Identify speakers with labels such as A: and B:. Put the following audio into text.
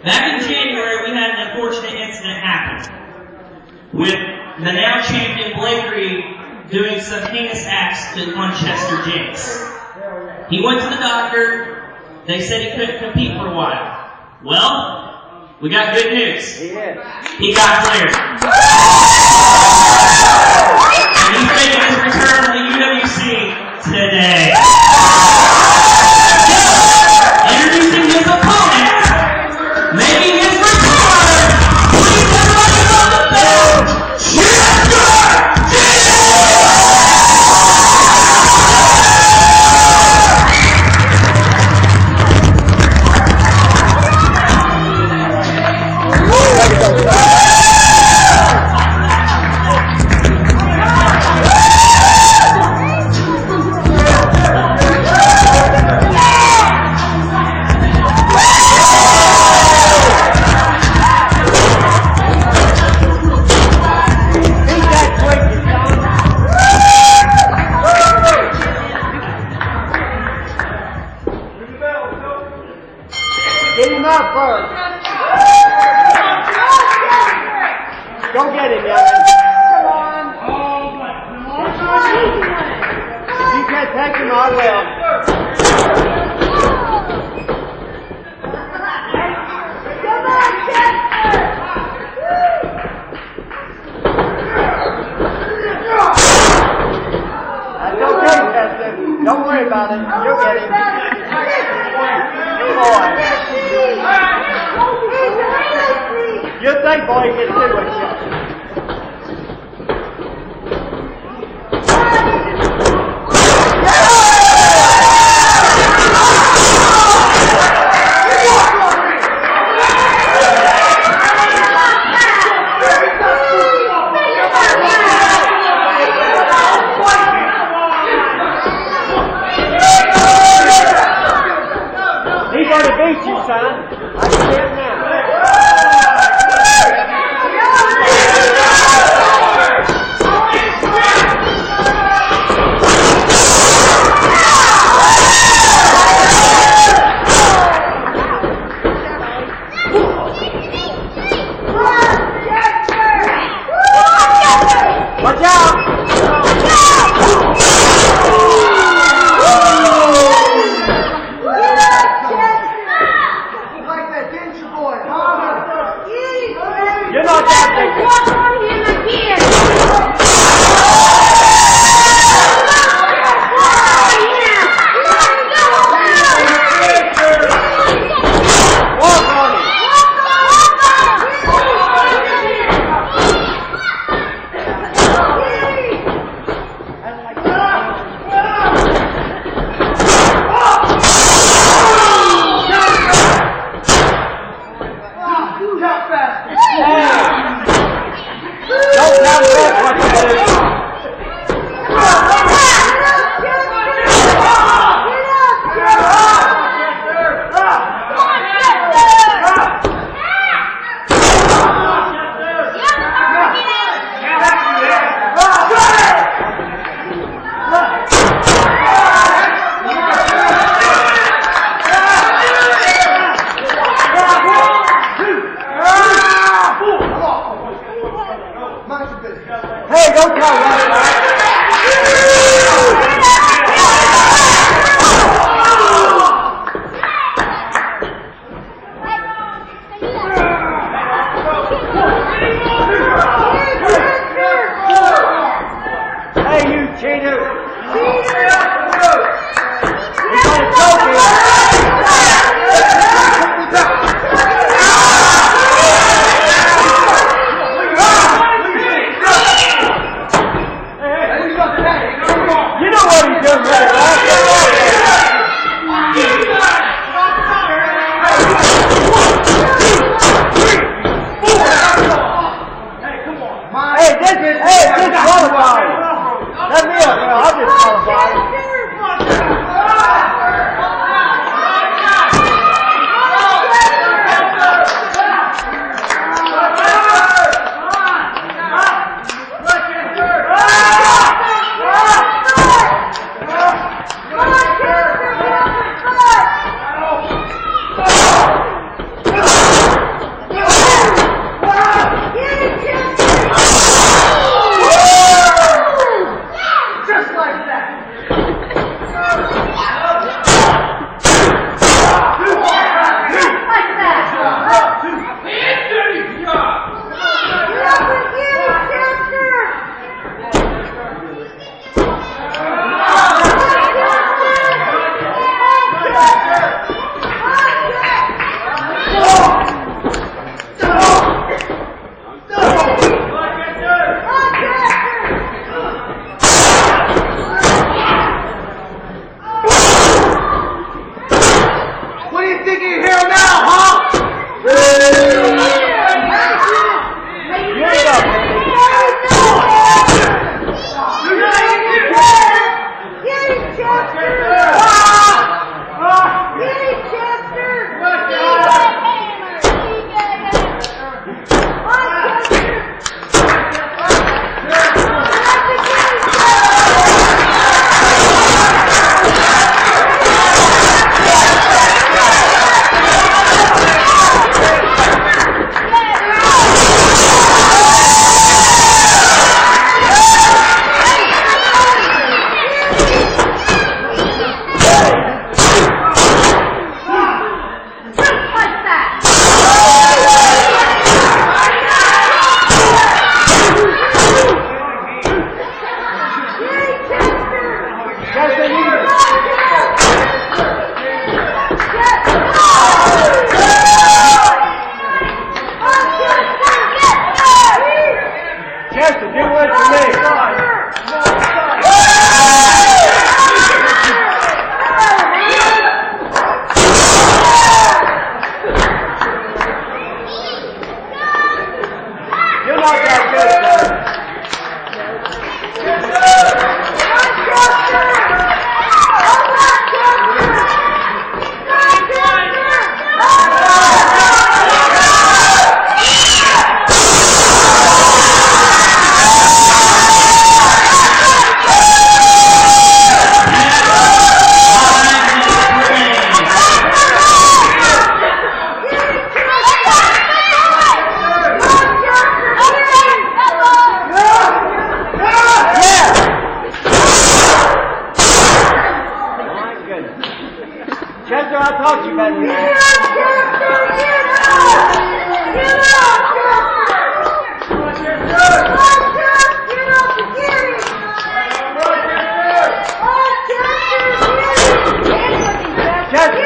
A: Back in January, we had an unfortunate incident happen with the now champion Blake Reed doing some heinous acts to one Chester Jinx. He went to the doctor. They said he couldn't compete for a while. Well, we got good news. He got cleared. And he's making his return to the UWC today. Introducing his opponent, making his return, please everybody on the belt, Chester Jinx!
B: Get him up first. Go get him, youngin. Come on. If you can't take him, I will. Come on, Chester. That's okay, Chester. Don't worry about it. You'll get him. Good boy. You think, boy, you can do it. He's going to beat you, son. I can see it now. Watch out! Like that, didn't you, boy? Chester, I taught you better than that. Chester!